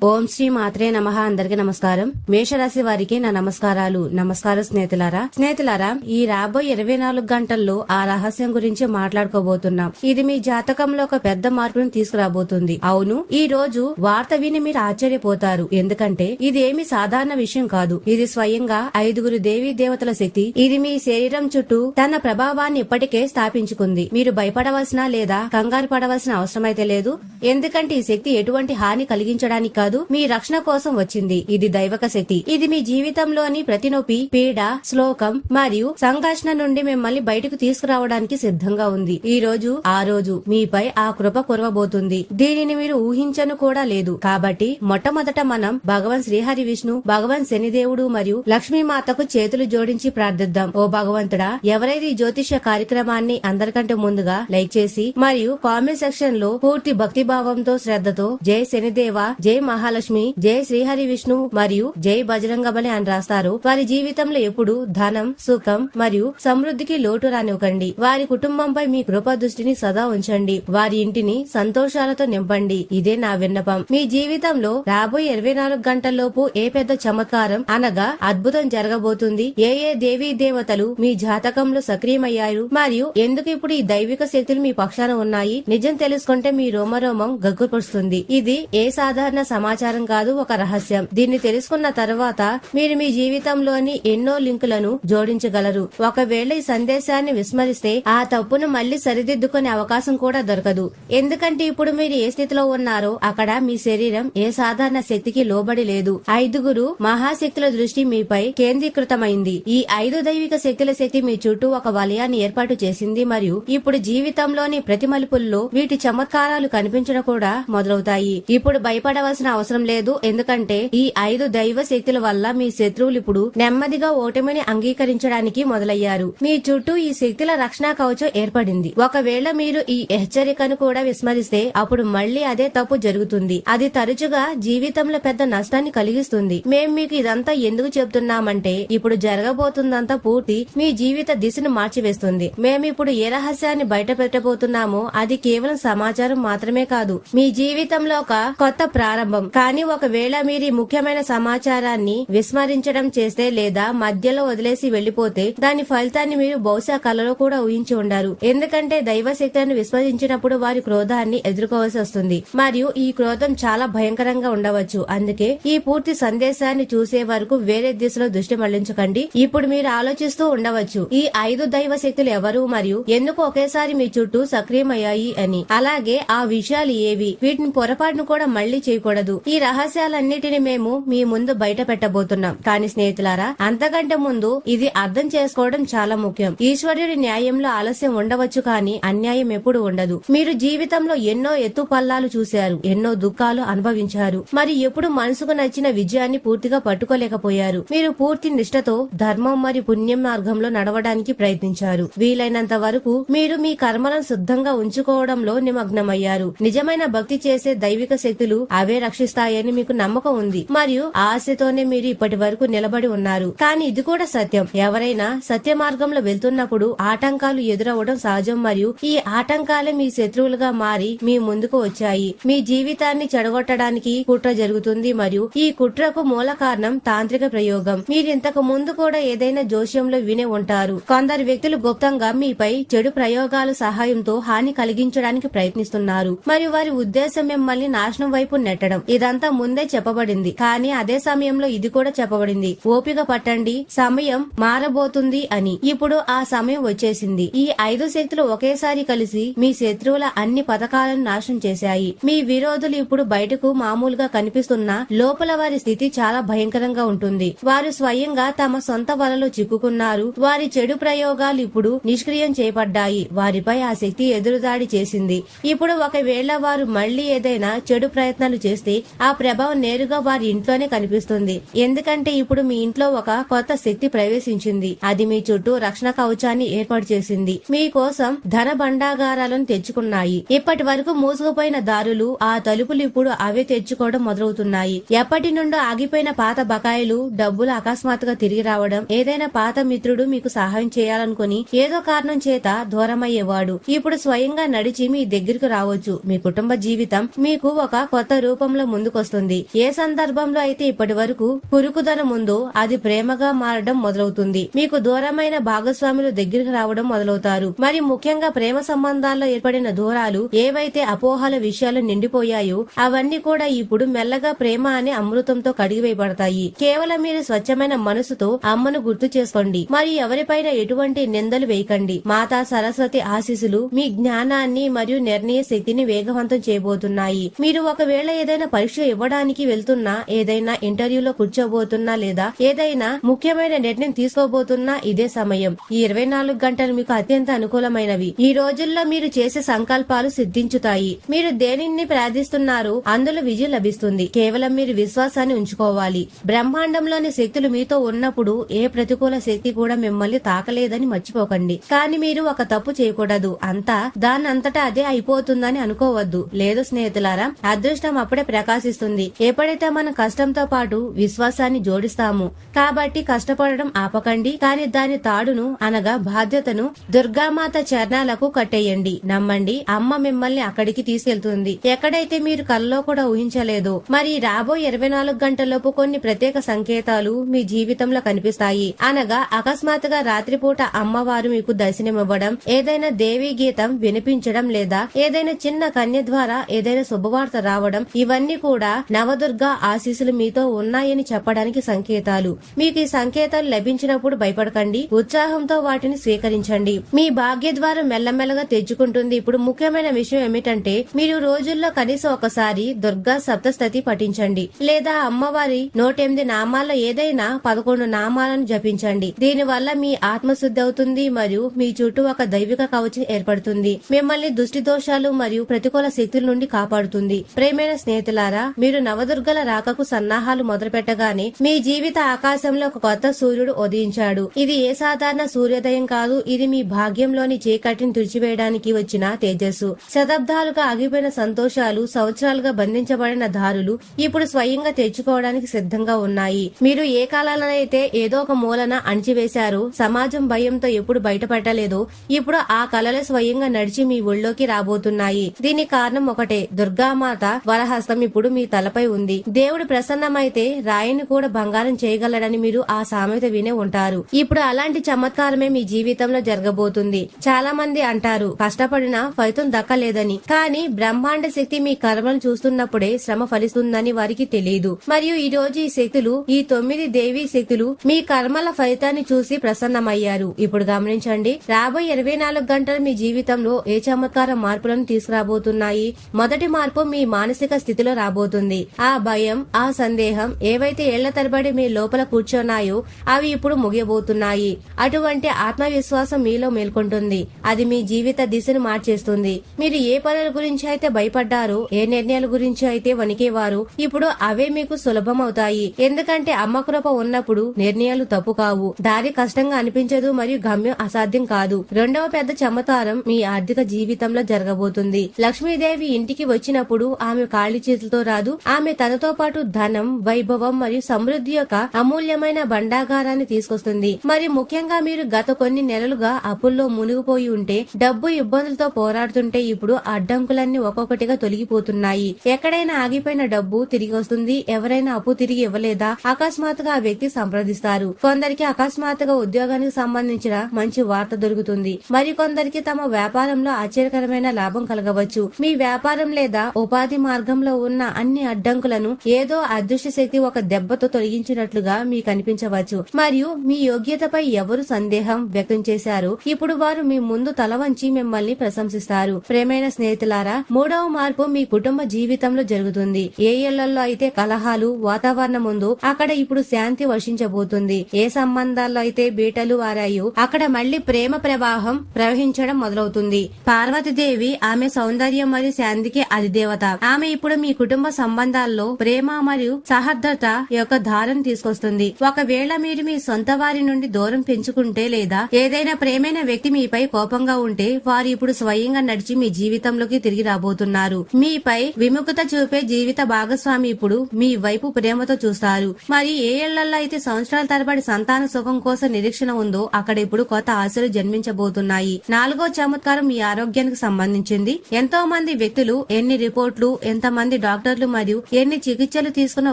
ఓం శ్రీ మాత్రే నమః. అందరికి నమస్కారం. మేషరాశి వారికి నా నమస్కారాలు. నమస్కారం స్నేహితులారా, ఈ రాబోయే 24 గంటల్లో ఆ రహస్యం గురించి మాట్లాడుకోబోతున్నాం. ఇది మీ జాతకంలో ఒక పెద్ద మార్పును తీసుకురాబోతుంది. అవును, ఈ రోజు వార్త విని మీరు ఆశ్చర్యపోతారు. ఎందుకంటే ఇది ఏమి సాధారణ విషయం కాదు. ఇది స్వయంగా 5 దేవీ దేవతల శక్తి. ఇది మీ శరీరం చుట్టూ తన ప్రభావాన్ని ఇప్పటికే స్థాపించుకుంది. మీరు భయపడవలసిన లేదా కంగారు పడవలసిన అవసరమైతే లేదు. ఎందుకంటే ఈ శక్తి ఎటువంటి హాని కలిగించడానికి కాదు, మీ రక్షణ కోసం వచ్చింది. ఇది దైవక శక్తి. ఇది మీ జీవితంలోని ప్రతి నొప్పి, పీడ, శ్లోకం మరియు సంఘర్షణ నుండి మిమ్మల్ని బయటకు తీసుకురావడానికి సిద్ధంగా ఉంది. ఈ రోజు ఆ రోజు మీపై ఆ కృప కురవబోతుంది. దీనిని మీరు ఊహించను కూడా లేదు. కాబట్టి మొట్టమొదట మనం భగవాన్ శ్రీహరి విష్ణు, భగవాన్ శనిదేవుడు మరియు లక్ష్మీమాతకు చేతులు జోడించి ప్రార్థిద్దాం. ఓ భగవంతుడా, ఎవరైతే ఈ జ్యోతిష కార్యక్రమాన్ని అందరికంటే ముందుగా లైక్ చేసి మరియు కామెంట్ సెక్షన్ లో పూర్తి భక్తి భావంతో శ్రద్ధతో జై శనిదేవ, జై మహాలక్ష్మి, జై శ్రీహరి విష్ణు మరియు జై బజరంగబలి అని రాస్తారు, వారి జీవితంలో ఎప్పుడు ధనం, సుఖం మరియు సమృద్ధికి లోటు రానివ్వకండి. వారి కుటుంబంపై మీ కృపా దృష్టిని సదా ఉంచండి. వారి ఇంటిని సంతోషాలతో నింపండి. ఇదే నా విన్నపం. మీ జీవితంలో రాబోయే 24 గంటల్లోపు ఏ పెద్ద చమత్కారం అనగా అద్భుతం జరగబోతుంది. ఏ దేవీ దేవతలు మీ జాతకంలో సక్రియమయ్యారు మరియు ఎందుకు ఇప్పుడు ఈ దైవిక శక్తులు మీ పక్షాన ఉన్నాయి, నిజం తెలుసుకుంటే మీ రోమరోమం గగ్గుపరుస్తుంది. ఇది ఏ సాధారణ సమాచారం కాదు, ఒక రహస్యం. దీన్ని తెలుసుకున్న తర్వాత మీరు మీ జీవితంలోని ఎన్నో లింకులను జోడించగలరు. ఒకవేళ ఈ సందేశాన్ని విస్మరిస్తే ఆ తప్పును మళ్లీ సరిదిద్దుకునే అవకాశం కూడా దొరకదు. ఎందుకంటే ఇప్పుడు మీరు ఏ స్థితిలో ఉన్నారో అక్కడ మీ శరీరం ఏ సాధారణ శక్తికి లోబడి లేదు. 5 మహాశక్తుల దృష్టి మీపై కేంద్రీకృతమైంది. ఈ 5 దైవిక శక్తుల శక్తి మీ చుట్టూ ఒక వలయాన్ని ఏర్పాటు చేసింది మరియు ఇప్పుడు జీవితంలోని ప్రతి మలుపుల్లో వీటి చమత్కారాలు కనిపించడం కూడా మొదలవుతాయి. ఇప్పుడు భయపడవలసిన అవసరం లేదు. ఎందుకంటే ఈ 5 దైవ శక్తుల వల్ల మీ శత్రువులు ఇప్పుడు నెమ్మదిగా ఓటమిని అంగీకరించడానికి మొదలయ్యారు. మీ చుట్టూ ఈ శక్తుల రక్షణ కవచం ఏర్పడింది. ఒకవేళ మీరు ఈ హెచ్చరికను కూడా విస్మరిస్తే అప్పుడు మళ్లీ అదే తప్పు జరుగుతుంది. అది తరచుగా జీవితంలో పెద్ద నష్టాన్ని కలిగిస్తుంది. మేం మీకు ఇదంతా ఎందుకు చెప్తున్నామంటే ఇప్పుడు జరగబోతుందంతా పూర్తి మీ జీవిత దిశను మార్చివేస్తుంది. మేమిప్పుడు ఏ రహస్యాన్ని బయట పెట్టబోతున్నామో అది కేవలం సమాచారం మాత్రమే కాదు, మీ జీవితంలో ఒక కొత్త ప్రారంభం. కానీ ఒకవేళ మీరు ముఖ్యమైన సమాచారాన్ని విస్మరించడం చేస్తే లేదా మధ్యలో వదిలేసి వెళ్లిపోతే దాని ఫలితాన్ని మీరు బహుశా కలలో కూడా ఊహించి ఉండారు. ఎందుకంటే దైవ శక్తులను విస్మరించినప్పుడు వారి క్రోధాన్ని ఎదుర్కోవాల్సి వస్తుంది మరియు ఈ క్రోధం చాలా భయంకరంగా ఉండవచ్చు. అందుకే ఈ పూర్తి సందేశాన్ని చూసే వరకు వేరే దిశలో దృష్టి మళ్లించకండి. ఇప్పుడు మీరు ఆలోచిస్తూ ఉండవచ్చు, ఈ 5 దైవ శక్తులు ఎవరు మరియు ఎందుకు ఒకేసారి మీ చుట్టూ సక్రియమయ్యాయి అని. అలాగే ఆ విషయాలు ఏవి, వీటిని పొరపాటును కూడా మళ్లీ చేయకూడదు. ఈ రహస్యాలన్నిటిని మేము మీ ముందు బయట పెట్టబోతున్నాం. కానీ స్నేహితులారా, అంతకంటే ముందు ఇది అర్థం చేసుకోవడం చాలా ముఖ్యం. ఈశ్వరుడి న్యాయంలో ఆలస్యం ఉండవచ్చు, కానీ అన్యాయం ఎప్పుడు ఉండదు. మీరు జీవితంలో ఎన్నో ఎత్తు పల్లాలు చూశారు, ఎన్నో దుఃఖాలు అనుభవించారు, మరి ఎప్పుడు మనసుకు నచ్చిన విజయాన్ని పూర్తిగా పట్టుకోలేకపోయారు. మీరు పూర్తి నిష్ఠతో ధర్మం మరియు పుణ్యం మార్గంలో నడవడానికి ప్రయత్నించారు. వీలైనంత వరకు మీరు మీ కర్మలను శుద్ధంగా ఉంచుకోవడంలో నిమగ్నమయ్యారు. నిజమైన భక్తి చేసే దైవిక శక్తులు అవే రక్షిస్తాయని మీకు నమ్మకం ఉంది మరియు ఆశతోనే మీరు ఇప్పటి వరకు నిలబడి ఉన్నారు. కానీ ఇది కూడా సత్యం. ఎవరైనా సత్య మార్గంలో వెళ్తున్నప్పుడు ఆటంకాలు ఎదురవడం సహజం మరియు ఈ ఆటంకాలే మీ శత్రువులుగా మారి మీ ముందుకు వచ్చాయి. మీ జీవితాన్ని చెడగొట్టడానికి కుట్ర జరుగుతుంది మరియు ఈ కుట్రకు మూల కారణం తాంత్రిక ప్రయోగం. మీరు ఇంతకు ముందు కూడా ఏదైనా జోష్యంలో వినే ఉంటారు. కొందరు వ్యక్తులు గుప్తంగా మీపై చెడు ప్రయోగాల సహాయంతో హాని కలిగించడానికి ప్రయత్నిస్తున్నారు మరియు వారి ఉద్దేశం మిమ్మల్ని నాశనం వైపు నెట్టడం. ఇదంతా ముందే చెప్పబడింది, కానీ అదే సమయంలో ఇది కూడా చెప్పబడింది, ఓపిక పట్టండి, సమయం మారబోతుంది అని. ఇప్పుడు ఆ సమయం వచ్చేసింది. ఈ 5 శక్తులు ఒకేసారి కలిసి మీ శత్రువుల అన్ని పథకాలను నాశనం చేశాయి. మీ విరోధులు ఇప్పుడు బయటకు మామూలుగా కనిపిస్తున్నా లోపల వారి స్థితి చాలా భయంకరంగా ఉంటుంది. వారు స్వయంగా తమ సొంత వలలో చిక్కుకున్నారు. వారి చెడు ప్రయోగాలు ఇప్పుడు నిష్క్రియం చేయబడ్డాయి. వారిపై ఆ శక్తి ఎదురుదాడి చేసింది. ఇప్పుడు ఒకవేళ వారు మళ్లీ ఏదైనా చెడు ప్రయత్నాలు చేస్తే ఆ ప్రభావం నేరుగా వారి ఇంట్లోనే కనిపిస్తుంది. ఎందుకంటే ఇప్పుడు మీ ఇంట్లో ఒక కొత్త శక్తి ప్రవేశించింది. అది మీ చుట్టూ రక్షణ కవచాన్ని ఏర్పాటు చేసింది. మీకోసం ధన భండాగారాలను తెచ్చుకున్నాయి. ఇప్పటి వరకు మూసుకుపోయిన దారులు, ఆ తలుపులు ఇప్పుడు అవే తెచ్చుకోవడం మొదలవుతున్నాయి. ఎప్పటి నుండో ఆగిపోయిన పాత బకాయిలు, డబ్బులు అకస్మాత్తుగా తిరిగి రావడం, ఏదైనా పాత మిత్రుడు మీకు సహాయం చేయాలనుకుని ఏదో కారణం చేత దూరమయ్యేవాడు ఇప్పుడు స్వయంగా నడిచి మీ దగ్గరకు రావచ్చు. మీ కుటుంబ జీవితం మీకు ఒక కొత్త రూపంలో ముందుకొస్తుంది. ఏ సందర్భంలో అయితే ఇప్పటి వరకు కురుకుదనం ఉందో అది ప్రేమగా మారడం మొదలవుతుంది. మీకు దూరమైన భాగస్వాములు దగ్గరికి రావడం మొదలవుతారు. మరి ముఖ్యంగా ప్రేమ సంబంధాల్లో ఏర్పడిన దూరాలు ఏవైతే అపోహల విషయాలు నిండిపోయాయో అవన్నీ కూడా ఇప్పుడు మెల్లగా ప్రేమ అనే అమృతంతో కడిగివేయబడతాయి. కేవలం మీరు స్వచ్ఛమైన మనసుతో అమ్మను గుర్తు చేసుకోండి. మరి ఎవరిపైన ఎటువంటి నిందలు వేయకండి. మాతా సరస్వతి ఆశీస్సులు మీ జ్ఞానాన్ని మరియు నిర్ణయ శక్తిని వేగవంతం చేయబోతున్నాయి. మీరు ఒకవేళ ఏదైనా పరీక్ష ఇవ్వడానికి వెళ్తున్నా, ఏదైనా ఇంటర్వ్యూలో కూర్చోబోతున్నా లేదా ఏదైనా ముఖ్యమైన నిర్ణయం తీసుకోబోతున్నా ఇదే సమయం. ఈ 24 గంటలు మీకు అత్యంత అనుకూలమైనవి. ఈ రోజుల్లో మీరు చేసే సంకల్పాలు సిద్ధించుతాయి. మీరు దేనిని ప్రార్థిస్తున్నారో అందులో విజయం లభిస్తుంది. కేవలం మీరు విశ్వాసాన్ని ఉంచుకోవాలి. బ్రహ్మాండంలోని శక్తులు మీతో ఉన్నప్పుడు ఏ ప్రతికూల శక్తి కూడా మిమ్మల్ని తాకలేదని మర్చిపోకండి. కానీ మీరు ఒక తప్పు చేయకూడదు. అంతా దానంతటా అదే అయిపోతుందని అనుకోవద్దు. లేదు స్నేహితులారా, అదృష్టం అప్పుడే ప్రకాశిస్తుంది ఎప్పుడైతే మన కష్టంతో పాటు విశ్వాసాన్ని జోడిస్తాము. కాబట్టి కష్టపడడం ఆపకండి, కానీ దాని తాడును అనగా బాధ్యతను దుర్గామాత చరణాలకు కట్టేయండి. నమ్మండి, అమ్మ మిమ్మల్ని అక్కడికి తీసుకెళ్తుంది ఎక్కడైతే మీరు కల్లో కూడా ఊహించలేదో. మరి రాబోయే 24 గంటలలోపు కొన్ని ప్రత్యేక సంకేతాలు మీ జీవితంలో కనిపిస్తాయి. అనగా అకస్మాత్తుగా రాత్రిపూట అమ్మవారు మీకు దర్శనమివ్వడం, ఏదైనా దేవీ గీతం వినిపించడం లేదా ఏదైనా చిన్న కన్య ద్వారా ఏదైనా శుభవార్త రావడం, ఇవన్నీ కూడా నవదుర్గా ఆశీస్సులు మీతో ఉన్నాయని చెప్పడానికి సంకేతాలు. మీకు ఈ సంకేతాలు లభించినప్పుడు భయపడకండి, ఉత్సాహంతో వాటిని స్వీకరించండి. మీ భాగ్య ద్వారం మెల్లమెల్లగా తెచ్చుకుంటుంది. ఇప్పుడు ముఖ్యమైన విషయం ఏమిటంటే మీరు రోజుల్లో కనీసం ఒకసారి దుర్గా సప్తశతి పఠించండి లేదా అమ్మవారి 108 నామాల్లో ఏదైనా 11 నామాలను జపించండి. దీని వల్ల మీ ఆత్మశుద్ధి అవుతుంది మరియు మీ చుట్టూ ఒక దైవిక కవచం ఏర్పడుతుంది. మిమ్మల్ని దుష్టి దోషాలు మరియు ప్రతికూల శక్తుల నుండి కాపాడుతుంది. ప్రేమైన స్నేహితులారా, మీరు నవదుర్గల రాకకు సన్నాహాలు మొదలు పెట్టగానే మీ జీవిత ఆకాశంలో ఒక కొత్త సూర్యుడు ఉదయించాడు. ఇది ఏ సాధారణ సూర్యోదయం కాదు. ఇది మీ భాగ్యంలోని చీకటిని తుడిచివేయడానికి వచ్చిన తేజస్సు. శతాబ్దాలుగా ఆగిపోయిన సంతోషాలు, సంవత్సరాలుగా బంధించబడిన దారులు ఇప్పుడు స్వయంగా తెచ్చుకోవడానికి సిద్ధంగా ఉన్నాయి. మీరు ఏ కాలాలనైతే ఏదో ఒక మూలన అణిచివేశారో, సమాజం భయంతో ఎప్పుడు బయటపడలేదో, ఇప్పుడు ఆ కళలు స్వయంగా నడిచి మీ ఒళ్ళోకి రాబోతున్నాయి. దీనికి కారణం ఒకటే, దుర్గామాత వరహస్తం ఇప్పుడు మీ తలపై ఉంది. దేవుడు ప్రసన్నమైతే రాయిని కూడా బంగారం చేయగలడని మీరు ఆ సామెత వినే ఉంటారు. ఇప్పుడు అలాంటి చమత్కారమే మీ జీవితంలో జరగబోతుంది. చాలా మంది అంటారు కష్టపడినా ఫలితం దక్కలేదని. కానీ బ్రహ్మాండ శక్తి మీ కర్మను చూస్తున్నప్పుడే శ్రమ ఫలిస్తుందని వారికి తెలియదు. మరియు ఈ రోజు ఈ శక్తులు, ఈ 9 దేవీ శక్తులు మీ కర్మల ఫలితాన్ని చూసి ప్రసన్నమయ్యారు. ఇప్పుడు గమనించండి, రాబోయే 24 గంటలు మీ జీవితంలో ఏ చమత్కార మార్పులను తీసుకురాబోతున్నాయి. మొదటి మార్పు మీ మానసిక స్థితిలో రాబోతుంది. ఆ భయం, ఆ సందేహం ఏవైతే ఏళ్ల తరబడి మీ లోపల కూర్చున్నాయో అవి ఇప్పుడు ముగియబోతున్నాయి. అటువంటి ఆత్మవిశ్వాసం మీలో మేల్కొంటుంది. అది మీ జీవిత దిశను మార్చేస్తుంది. మీరు ఏ పనుల గురించి అయితే భయపడ్డారో, ఏ నిర్ణయాల గురించి అయితే వణికేవారు, ఇప్పుడు అవే మీకు సులభం అవుతాయి. ఎందుకంటే అమ్మ కృప ఉన్నప్పుడు నిర్ణయాలు తప్పు కావు, దారి కష్టంగా అనిపించదు మరియు గమ్యం అసాధ్యం కాదు. రెండవ పెద్ద చమత్కారం మీ ఆర్థిక జీవితంలో జరగబోతుంది. లక్ష్మీదేవి ఇంటికి వచ్చినప్పుడు ఆమె ఖాళీ చేతులతో రాదు. ఆమె తనతో పాటు ధనం, వైభవం మరియు సమృద్ధి యొక్క అమూల్యమైన భండాగారాన్ని తీసుకొస్తుంది. మరి ముఖ్యంగా మీరు గత కొన్ని నెలలుగా అప్పుల్లో మునిగిపోయి ఉంటే, డబ్బు ఇబ్బందులతో పోరాడుతుంటే ఇప్పుడు అడ్డంకులన్నీ ఒక్కొక్కటిగా తొలగిపోతున్నాయి. ఎక్కడైనా ఆగిపోయిన డబ్బు తిరిగి వస్తుంది. ఎవరైనా అప్పు తిరిగి ఇవ్వలేదా, అకస్మాత్తుగా ఆ వ్యక్తి సంప్రదిస్తారు. కొందరికి అకస్మాత్తుగా ఉద్యోగానికి సంబంధించిన మంచి వార్త దొరుకుతుంది. మరి కొందరికి తమ వ్యాపారంలో ఆశ్చర్యకరమైన లాభం కలగవచ్చు. మీ వ్యాపారం లేదా ఉపాధి మార్గంలో ఉన్న అన్ని అడ్డంకులను ఏదో అదృష్ట శక్తి ఒక దెబ్బతో తొలగించినట్లుగా మీకు అనిపించవచ్చు. మరియు మీ యోగ్యతపై ఎవరు సందేహం వ్యక్తం చేశారు, ఇప్పుడు వారు మీ ముందు తల వంచి మిమ్మల్ని ప్రశంసిస్తారు. ప్రేమైన స్నేహితులారా, మూడవ మార్పు మీ కుటుంబ జీవితంలో జరుగుతుంది. ఏ ఇళ్లలో అయితే కలహాలు వాతావరణం ఉందో అక్కడ ఇప్పుడు శాంతి వర్షించబోతుంది. ఏ సంబంధాల్లో అయితే బీటలు వారాయో అక్కడ మళ్లీ ప్రేమ ప్రవాహం ప్రవహించడం మొదలవుతుంది. పార్వతీదేవి ఆమె సౌందర్యం మరియు శాంతికి అధిదేవత. ఆమె ఇప్పుడు మీ కుటుంబ సంబంధాల్లో ప్రేమ మరియు సహర్దత యొక్క ధారను తీసుకొస్తుంది. ఒకవేళ మీరు మీ సొంత వారి నుండి దూరం పెంచుకుంటే లేదా ఏదైనా ప్రేమైన వ్యక్తి మీపై కోపంగా ఉంటే, వారు ఇప్పుడు స్వయంగా నడిచి మీ జీవితంలోకి తిరిగి రాబోతున్నారు. మీపై విముఖత చూపే జీవిత భాగస్వామి ఇప్పుడు మీ వైపు ప్రేమతో చూస్తారు. మరి ఏ ఏళ్లలో అయితే సంవత్సరాల తరబడి సంతాన సుఖం కోసం నిరీక్షణ ఉందో అక్కడ ఇప్పుడు కొత్త ఆశలు జన్మించబోతున్నాయి. నాలుగో చమత్కారం మీ ఆరోగ్యానికి సంబంధించింది. ఎంతో మంది వ్యక్తులు, ఎన్ని రిపోర్ట్లు, ఎంతమంది డాక్టర్లు మరియు ఎన్ని చికిత్సలు తీసుకున్న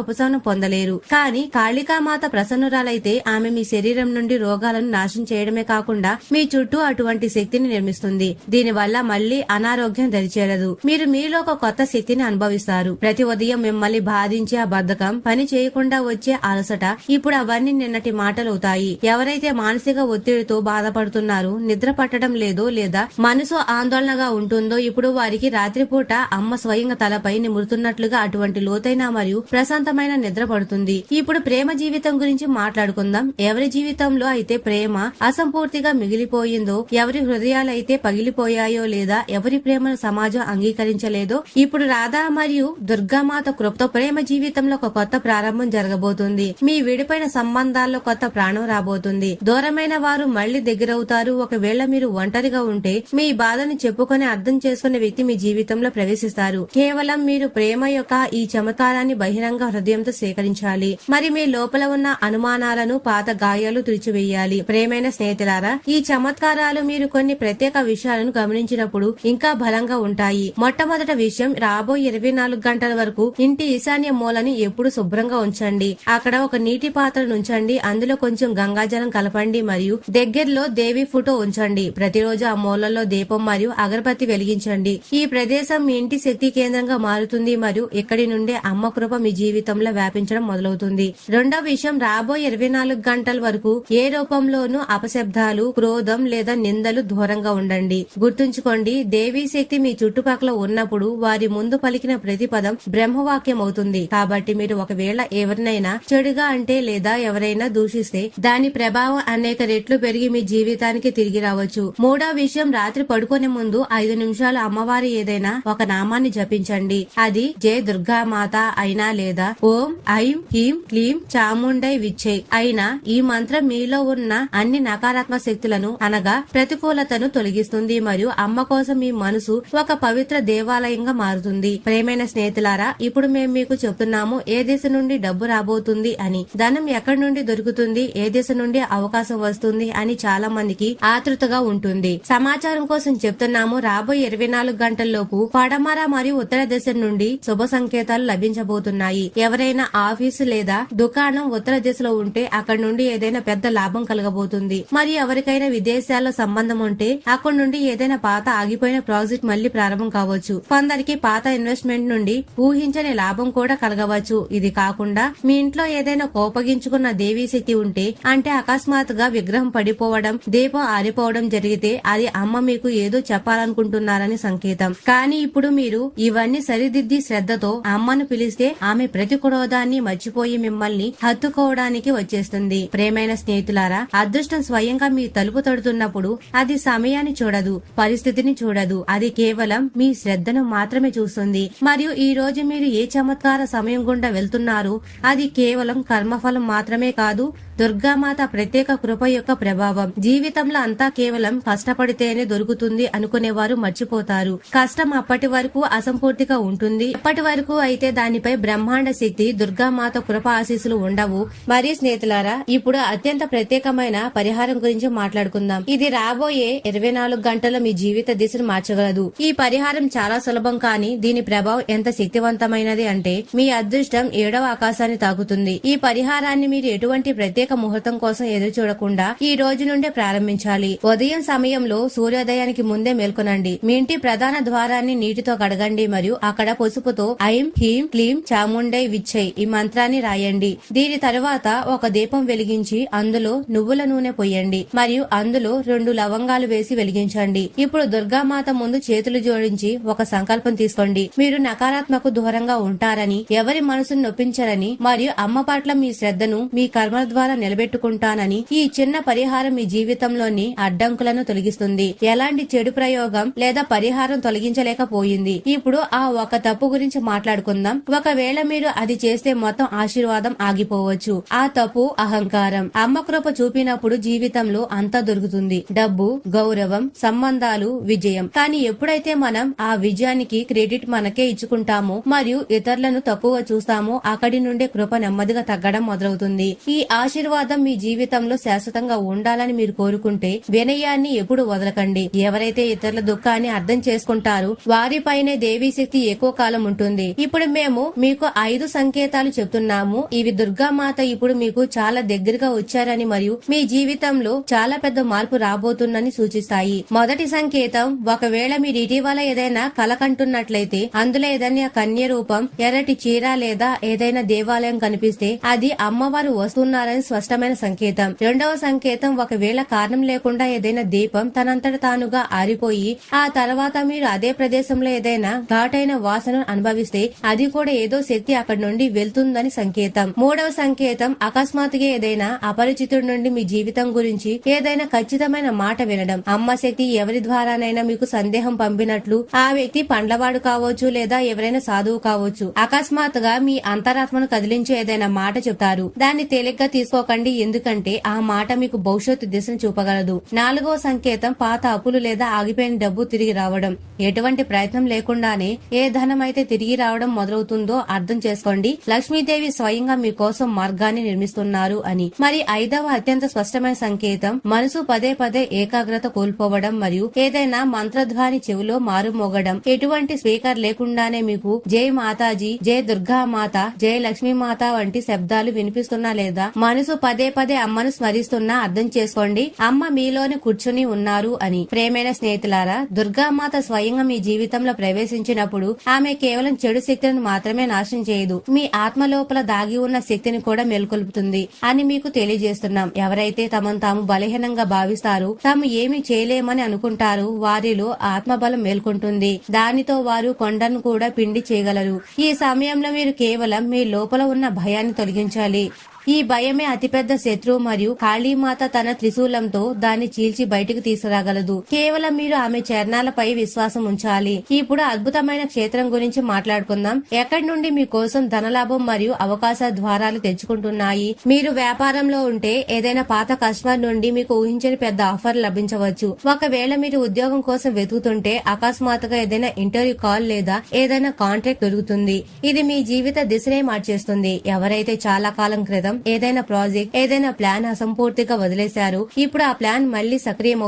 ఉపశమనం పొందలేరు. కానీ కాళికామాత ప్రసన్నురాలైతే ఆమె మీ శరీరం నుండి రోగాలను నాశనం చేయడమే కాకుండా మీ చుట్టూ అటువంటి శక్తిని నిర్మిస్తుంది. దీనివల్ల మళ్లీ అనారోగ్యం దరిచేరదు. మీరు మీలో ఒక కొత్త శక్తిని అనుభవిస్తారు. ప్రతి ఉదయం మిమ్మల్ని బాధించే ఆ బద్ధకం, పని చేయకుండా వచ్చే అలసట ఇప్పుడు అవన్నీ నిన్నటి మాటలవుతాయి. ఎవరైతే మానసిక ఒత్తిడితో బాధపడుతున్నారో, నిద్ర పట్టడం లేదో లేదా మనసు ఆందోళనగా ఉంటుందో ఇప్పుడు వారికి రాత్రిపూట అమ్మ స్వయంగా తలపై నిమురుతున్నట్లుగా అటువంటి లోతైన మరియు ప్రశాంతమైన నిద్ర పడుతుంది. ఇప్పుడు ప్రేమ జీవితం గురించి మాట్లాడుకుందాం. ఎవరి జీవితంలో అయితే ప్రేమ అసంపూర్తిగా మిగిలిపోయిందో, ఎవరి హృదయాలైతే పగిలిపోయాయో లేదా ఎవరి ప్రేమను సమాజం అంగీకరించలేదో, ఇప్పుడు రాధా మరియు దుర్గామాత కృపతో ప్రేమ జీవితంలో ఒక కొత్త ప్రారంభం జరగబోతుంది. మీ విడిపోయిన సంబంధాల్లో కొత్త ప్రాణం రాబోతుంది. దూరమైన వారు మళ్లీ దగ్గరవుతారు. ఒకవేళ మీరు ఒంటరిగా ఉంటే మీ బాధను చెప్పుకొని అర్థం చేసుకునే వ్యక్తి మీ జీవితంలో ప్రవేశిస్తారు. కేవలం మీరు ప్రేమ యొక్క ఈ చమత్కారాన్ని బహిరంగ హృదయంతో స్వీకరించాలి. మరి మీ లోపల ఉన్న అనుమానాలను, పాత గాయాలు తుడిచివేయాలి. ప్రేమైన స్నేహితులారా, ఈ చమత్కారాలు మీరు కొన్ని ప్రత్యేక విషయాలను గమనించినప్పుడు ఇంకా బలంగా ఉంటాయి. మొట్టమొదటి విషయం, రాబోయే 24 గంటల వరకు ఇంటి ఈశాన్య మూలని ఎప్పుడు శుభ్రంగా ఉంచండి. అక్కడ ఒక నీటి పాత్రను ఉంచండి. అందులో కొంచెం గంగాజలం కలపండి మరియు దగ్గరలో దేవి ఫోటో ఉంచండి. ప్రతిరోజు ఆ మూలలో దీపం మరియు అగరబత్తి వెలిగించండి. ఈ ప్రదేశం మీ ఇంటి శక్తి కేంద్రంగా మారుతుంది మరియు ఇక్కడి నుండే అమ్మ కృప మీ జీవితంలో వ్యాపించడం మొదలవుతుంది. రెండో విషయం, రాబోయే 24 గంటల వరకు ఏ రూపంలోనూ అపశబ్దాలు, క్రోధం లేదా నిందలు దూరంగా ఉండండి. గుర్తుంచుకోండి, దేవీ శక్తి మీ చుట్టుపక్కల ఉన్నప్పుడు వారి ముందు పలికిన ప్రతి పదం బ్రహ్మవాక్యం అవుతుంది. కాబట్టి మీరు ఒకవేళ ఎవరినైనా చెడుగా అంటే లేదా ఎవరైనా దూషిస్తే దాని ప్రభావం అనేక రెట్లు పెరిగి మీ జీవితానికి తిరిగి రావచ్చు. మూడో విషయం, రాత్రి పడుకునే ముందు 5 నిమిషాలు అమ్మవారి ఏదైనా ఒక నామాన్ని జపించండి. అది జయ దుర్గామాత అయినా లేదా ఓం ఐం హ్రీం క్లీం చాముండై విచ్చై అయినా ఈ మంత్రం మీలో ఉన్న అన్ని నకారాత్మక శక్తులను అనగా ప్రతికూలతను తొలగిస్తుంది మరియు అమ్మ కోసం మీ మనసు ఒక పవిత్ర దేవాలయంగా మారుతుంది. ప్రేమైన స్నేహితులారా, ఇప్పుడు మేము మీకు చెప్తున్నాము ఏ దేశం నుండి డబ్బు రాబోతుంది అని, ధనం ఎక్కడి నుండి దొరుకుతుంది, ఏ దేశం నుండి అవకాశం వస్తుంది అని చాలా మందికి ఆతృతగా ఉంటుంది. సమాచారం కోసం చెప్తున్నాము, రాబోయే 24 గంటల్లోపు పడమర మరియు ఉత్తర దేశం నుండి శుభ సంకేతాలు లభించబోతున్నాయి. ఎవరైనా ఆఫీసు లేదా దుకాణం ఉత్తర దిశలో ఉంటే అక్కడి నుండి ఏదైనా పెద్ద లాభం కలగబోతుంది. మరియు ఎవరికైనా విదేశాల్లో సంబంధం ఉంటే అక్కడి నుండి ఏదైనా పాత ఆగిపోయిన ప్రాజెక్ట్ మళ్లీ ప్రారంభం కావచ్చు. కొందరికి పాత ఇన్వెస్ట్మెంట్ నుండి ఊహించని లాభం కూడా కలగవచ్చు. ఇది కాకుండా మీ ఇంట్లో ఏదైనా కోపగించుకున్న దేవీ శక్తి ఉంటే, అంటే అకస్మాత్తుగా విగ్రహం పడిపోవడం, దీపం ఆరిపోవడం జరిగితే అది అమ్మ మీకు ఏదో చెప్పాలనుకుంటున్నారని సంకేతం. కానీ ఇప్పుడు మీరు ఇవన్నీ సరిదిద్ది శ్రద్ధతో అమ్మను పిలిస్తే ఆమె ప్రతి క్రోధాన్ని మర్చిపోయి మిమ్మల్ని హత్తుకోవడానికి వచ్చేస్తుంది. ప్రేమైన స్నేహితులారా, అదృష్టం స్వయంగా మీ తలుపు తడుతున్నప్పుడు అది సమయాన్ని చూడదు, పరిస్థితిని చూడదు. అది కేవలం మీ శ్రద్ధను మాత్రమే చూస్తుంది. మరియు ఈ రోజు మీరు ఏ చమత్కార సమయం గుండా వెళ్తున్నారు అది కేవలం కర్మఫలం మాత్రమే కాదు, దుర్గామాత ప్రత్యేక కృప యొక్క ప్రభావం. జీవితంలో అంతా కేవలం కష్టపడితేనే దొరుకుతుంది అనుకునేవారు మర్చిపోతారు. కష్టం అప్పటి వరకు అసంపూర్తిగా ఉంటుంది. అప్పటి వరకు అయితే దానిపై బ్రహ్మాండ శక్తి దుర్గామాత కృప ఆశీస్సులు ఉండవు. మరి స్నేహితులారా, ఇప్పుడు అత్యంత ప్రత్యేకమైన పరిహారం గురించి మాట్లాడుకుందాం. ఇది రాబోయే 24 గంటల మీ జీవిత దిశను మార్చగలదు. ఈ పరిహారం చాలా సులభం, కానీ దీని ప్రభావం ఎంత శక్తివంతమైనది అంటే మీ అదృష్టం 7వ ఆకాశాన్ని తాకుతుంది. ఈ పరిహారాన్ని మీరు ఎటువంటి ప్రత్యేక ముహూర్తం కోసం ఎదురు చూడకుండా ఈ రోజు నుండే ప్రారంభించాలి. ఉదయం సమయంలో సూర్యోదయానికి ముందే మేల్కొనండి. మీ ఇంటి ప్రధాన ద్వారాన్ని నీటితో కడగండి మరియు అక్కడ పసుపుతో ఐం హ్రీం క్లీం చాముండై విచ్చై ఈ మంత్రాన్ని రాయండి. దీని తరువాత ఒక దీపం వెలిగించి అందులో నువ్వుల నూనె పొయ్యండి మరియు అందులో 2 లవంగాలు వేసి వెలిగించండి. ఇప్పుడు దుర్గామాత ముందు చేతులు జోడించి ఒక సంకల్పం తీసుకోండి. మీరు నకారాత్మకు దూరంగా ఉంటారని, ఎవరి మనసును నొప్పించరని మరియు అమ్మ పట్ల మీ శ్రద్ధను మీ కర్మల ద్వారా నిలబెట్టుకుంటానని. ఈ చిన్న పరిహారం మీ జీవితంలోని అడ్డంకులను తొలగిస్తుంది. ఎలాంటి చెడు ప్రయోగం లేదా పరిహారం తొలగించలేకపోయింది. ఇప్పుడు ఆ ఒక తప్పు గురించి మాట్లాడుకుందాం. ఒకవేళ మీరు అది చేస్తే మొత్తం ఆశీర్వాదం ఆగిపోవచ్చు. ఆ తప్పు అహంకారం. అమ్మ కృప చూపినప్పుడు జీవితంలో అంతా దొరుకుతుంది. డబ్బు, గౌరవం, సంబంధాలు, విజయం. కానీ ఎప్పుడైతే మనం ఆ విజయానికి క్రెడిట్ మనకే ఇచ్చుకుంటామో మరియు ఇతరులను తక్కువ చూస్తామో అక్కడి నుండే కృప నెమ్మదిగా తగ్గడం మొదలవుతుంది. ఈ ఆశీర్వాదం ఆశీర్వాదం మీ జీవితంలో శాశ్వతంగా ఉండాలని మీరు కోరుకుంటే వినయాన్ని ఎప్పుడు వదలకండి. ఎవరైతే ఇతరుల దుఃఖాన్ని అర్థం చేసుకుంటారో వారిపైనే దేవీ శక్తి ఎక్కువ కాలం ఉంటుంది. ఇప్పుడు మేము మీకు 5 సంకేతాలు చెప్తున్నాము. ఇవి దుర్గామాత ఇప్పుడు మీకు చాలా దగ్గరగా వచ్చారని మరియు మీ జీవితంలో చాలా పెద్ద మార్పు రాబోతుందని సూచిస్తాయి. మొదటి సంకేతం, ఒకవేళ మీరు ఇటీవల ఏదైనా కల కంటున్నట్లయితే అందులో ఏదైనా కన్య రూపం, ఎర్రటి చీర లేదా ఏదైనా దేవాలయం కనిపిస్తే అది అమ్మవారు వస్తున్నారని స్పష్టమైన సంకేతం. రెండవ సంకేతం, ఒకవేళ కారణం లేకుండా ఏదైనా దీపం తనంతట తానుగా ఆరిపోయి ఆ తర్వాత మీరు అదే ప్రదేశంలో ఏదైనా ఘాటైన వాసనను అనుభవిస్తే అది కూడా ఏదో శక్తి అక్కడి నుండి వెళ్తుందని సంకేతం. మూడవ సంకేతం, అకస్మాత్తుగా ఏదైనా అపరిచితుడి నుండి మీ జీవితం గురించి ఏదైనా ఖచ్చితమైన మాట వినడం. అమ్మ శక్తి ఎవరి ద్వారానైనా మీకు సందేహం పంపినట్లు, ఆ వ్యక్తి పండ్లవాడు కావచ్చు లేదా ఎవరైనా సాధువు కావచ్చు, అకస్మాత్తుగా మీ అంతరాత్మను కదిలించే ఏదైనా మాట చెప్తారు. దాన్ని తేలిగ్గా తీసుకోకండి, ఎందుకంటే ఆ మాట మీకు భవిష్యత్తు దిశను చూపగలదు. నాలుగవ సంకేతం, పాత అప్పులు లేదా ఆగిపోయిన డబ్బు తిరిగి రావడం. ఎటువంటి ప్రయత్నం లేకుండానే ఏ ధనం అయితే తిరిగి రావడం మొదలవుతుందో అర్థం చేసుకోండి. లక్ష్మీదేవి స్వయంగా మీకోసం మార్గాన్ని నిర్మిస్తున్నారు అని. మరి ఐదవ అత్యంత స్పష్టమైన సంకేతం, మనసు పదే పదే ఏకాగ్రత కోల్పోవడం మరియు ఏదైనా మంత్రధ్వని చెవిలో మారుమోగడం. ఎటువంటి స్పీకర్ లేకుండానే మీకు జై మాతాజీ, జై దుర్గా మాత, జై లక్ష్మీ మాత వంటి శబ్దాలు వినిపిస్తున్నా లేదా మనసు పదే పదే అమ్మను స్మరిస్తున్నా అర్థం చేసుకోండి అమ్మ మీలోనే కూర్చుని ఉన్నారు అని. ప్రేమైన స్నేహితులారా, దుర్గామాత స్వయంగా మీ జీవితంలో ప్రవేశించినప్పుడు ఆమె కేవలం చెడు శక్తులను మాత్రమే నాశనం చేయదు, మీ ఆత్మ లోపల దాగి ఉన్న శక్తిని కూడా మేల్కొల్పుతుంది అని మీకు తెలియజేస్తున్నాం. ఎవరైతే తమను తాము బలహీనంగా భావిస్తారో, తాము ఏమి చేయలేమని అనుకుంటారు, వారిలో ఆత్మబలం మేల్కొంటుంది. దానితో వారు కొండను కూడా పిండి చేయగలరు. ఈ సమయంలో మీరు కేవలం మీ లోపల ఉన్న భయాన్ని తొలగించాలి. ఈ భయమే అతిపెద్ద శత్రువు మరియు కాళీమాత తన త్రిశూలంతో దాన్ని చీల్చి బయటకు తీసుకురాగలదు. కేవలం మీరు ఆమె చరణాలపై విశ్వాసం ఉంచాలి. ఇప్పుడు అద్భుతమైన క్షేత్రం గురించి మాట్లాడుకుందాం. ఎక్కడి నుండి మీకోసం ధనలాభం మరియు అవకాశ ద్వారాలు తెచ్చుకుంటున్నాయి. మీరు వ్యాపారంలో ఉంటే ఏదైనా పాత కస్టమర్ నుండి మీకు ఊహించని పెద్ద ఆఫర్ లభించవచ్చు. ఒకవేళ మీరు ఉద్యోగం కోసం వెతుకుతుంటే అకస్మాత్తుగా ఏదైనా ఇంటర్వ్యూ కాల్ లేదా ఏదైనా కాంట్రాక్ట్ దొరుకుతుంది. ఇది మీ జీవిత దిశనే మార్చేస్తుంది. ఎవరైతే చాలా కాలం క్రితం ఏదైనా ప్రాజెక్ట్, ఏదైనా ప్లాన్ అసంపూర్తిగా వదిలేశారు, ఇప్పుడు ఆ ప్లాన్ మళ్లీ సక్రియం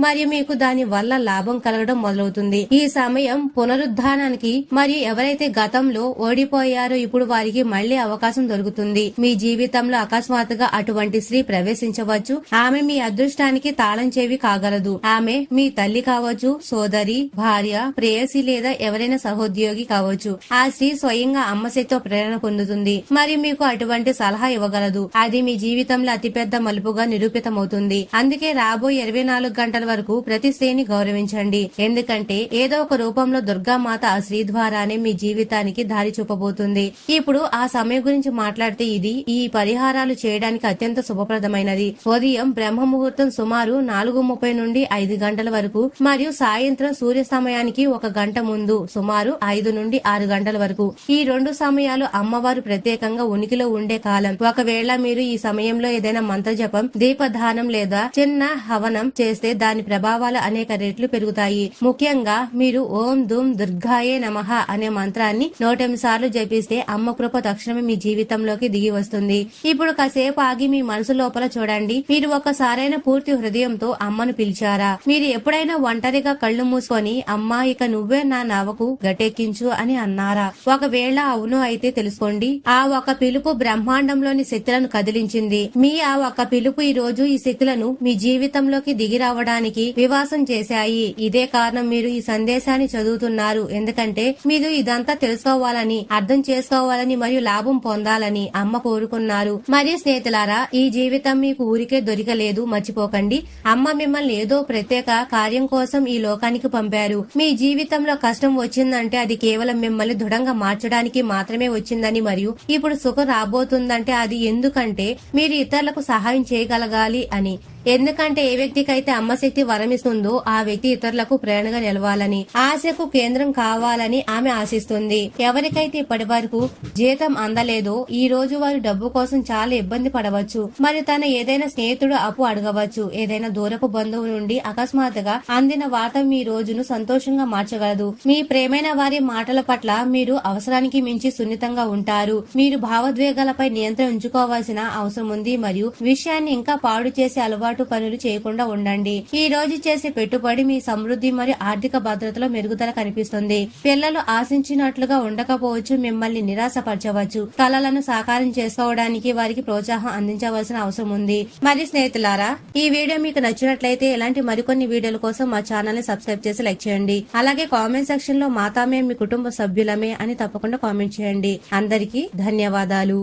మరియు మీకు దాని వల్ల లాభం కలగడం మొదలవుతుంది. ఈ సమయం పునరుద్ధానానికి మరియు ఎవరైతే గతంలో ఓడిపోయారో ఇప్పుడు వారికి మళ్లీ అవకాశం దొరుకుతుంది. మీ జీవితంలో అకస్మాత్తుగా అటువంటి స్త్రీ ప్రవేశించవచ్చు. ఆమె మీ అదృష్టానికి తాళం చెవి కాగలదు. ఆమె మీ తల్లి కావచ్చు, సోదరి, భార్య, ప్రేయసి లేదా ఎవరైనా సహోద్యోగి కావచ్చు. ఆ స్త్రీ స్వయంగా అమ్మ శక్తితో ప్రేరణ పొందుతుంది మరియు మీకు అటువంటి సలహా ఇవ్వగలదు. అది మీ జీవితంలో అతిపెద్ద మలుపుగా నిరూపితమవుతుంది. అందుకే రాబోయే 24 గంటల వరకు ప్రతి స్త్రీని గౌరవించండి, ఎందుకంటే ఏదో ఒక రూపంలో దుర్గామాత ఆ స్త్రీ ద్వారానే మీ జీవితానికి దారి చూపబోతుంది. ఇప్పుడు ఆ సమయం గురించి మాట్లాడితే ఇది ఈ పరిహారాలు చేయడానికి అత్యంత శుభప్రదమైనది. ఉదయం బ్రహ్మ ముహూర్తం సుమారు 4:30 నుండి 5 గంటల వరకు మరియు సాయంత్రం సూర్య సమయానికి 1 గంట ముందు సుమారు 5 నుండి 6 గంటల వరకు. ఈ 2 సమయాలు అమ్మవారు ప్రత్యేకంగా ఉనికిలో ఉండే కాలం. ఒకవేళ మీరు ఈ సమయంలో ఏదైనా మంత్ర జపం, దీపదానం లేదా చిన్న హవనం చేస్తే దాని ప్రభావాలు అనేక రెట్లు పెరుగుతాయి. ముఖ్యంగా మీరు ఓం దుమ్ దుర్గాయే నమః అనే మంత్రాన్ని 108 సార్లు జపిస్తే అమ్మ కృప తక్షణమే మీ జీవితంలోకి దిగి వస్తుంది. ఇప్పుడు కాసేపు ఆగి మీ మనసు లోపల చూడండి. మీరు ఒక్కసారైనా పూర్తి హృదయంతో అమ్మను పిలిచారా? మీరు ఎప్పుడైనా ఒంటరిగా కళ్ళు మూసుకొని అమ్మా ఇక నువ్వే నా నవకు గట్టెక్కించు అని అన్నారా? ఒకవేళ అవును అయితే తెలుసుకోండి, ఆ ఒక పిలుపు బ్రహ్మాండంలోని శక్తులను కదిలించింది. మీ ఆ ఒక పిలుపు ఈ రోజు ఈ శక్తులను మీ జీవితంలోకి దిగి రావడానికి వివాసం చేశాయి. ఇదే కారణం మీరు ఈ సందేశాన్ని చదువుతున్నారు, ఎందుకంటే మీరు ఇదంతా తెలుసుకోవాలని, అర్థం చేసుకోవాలని మరియు లాభం పొందాలని అమ్మ కోరుకున్నారు. మరియు స్నేహితులారా, ఈ జీవితం మీకు ఊరికే దొరికలేదు, మర్చిపోకండి. అమ్మ మిమ్మల్ని ఏదో ప్రత్యేక కార్యం కోసం ఈ లోకానికి పంపారు. మీ జీవితంలో కష్టం వచ్చిందంటే అది కేవలం మిమ్మల్ని దృఢంగా మార్చడానికి మాత్రమే వచ్చిందని మరియు ఇప్పుడు సుఖం రాబోతుందంటే అది ఎందుకంటే మీరు ఇతరులకు సహాయం చేయగలగాలి అని. ఎందుకంటే ఏ వ్యక్తికి అయితే అమ్మ శక్తి వరమిస్తుందో ఆ వ్యక్తి ఇతరులకు ప్రేరణగా నిలవాలని, ఆశకు కేంద్రం కావాలని ఆమె ఆశిస్తుంది. ఎవరికైతే ఇప్పటి వరకు జీతం అందలేదో ఈ రోజు వారు డబ్బు కోసం చాలా ఇబ్బంది పడవచ్చు. మరి తన ఏదైనా స్నేహితుడు అప్పు అడగవచ్చు. ఏదైనా దూరపు బంధువు నుండి అకస్మాత్తుగా అందిన వార్త మీ రోజును సంతోషంగా మార్చగలదు. మీ ప్రేమైన వారి మాటల పట్ల మీరు అవసరానికి మించి సున్నితంగా ఉంటారు. మీరు భావోద్వేగాలపై నియంత్రణ ఉంచుకోవాల్సిన అవసరం ఉంది మరియు విషయాన్ని ఇంకా పాడు చేసే అలవాటు పనులు చేయకుండా ఉండండి. ఈ రోజు చేసే పెట్టుబడి మీ సమృద్ధి మరియు ఆర్థిక భద్రతలో మెరుగుదల కనిపిస్తుంది. పిల్లలు ఆశించినట్లుగా ఉండకపోవచ్చు, మిమ్మల్ని నిరాశపరచవచ్చు. కలలను సాకారం చేసుకోవడానికి వారికి ప్రోత్సాహం అందించవలసిన అవసరం ఉంది. మరి స్నేహితులారా, ఈ వీడియో మీకు నచ్చినట్లయితే ఇలాంటి మరికొన్ని వీడియోల కోసం మా ఛానల్ ని సబ్స్క్రైబ్ చేసి లైక్ చేయండి. అలాగే కామెంట్ సెక్షన్ లో మాతామే మీ కుటుంబ సభ్యులమే అని తప్పకుండా కామెంట్ చేయండి. అందరికీ ధన్యవాదాలు.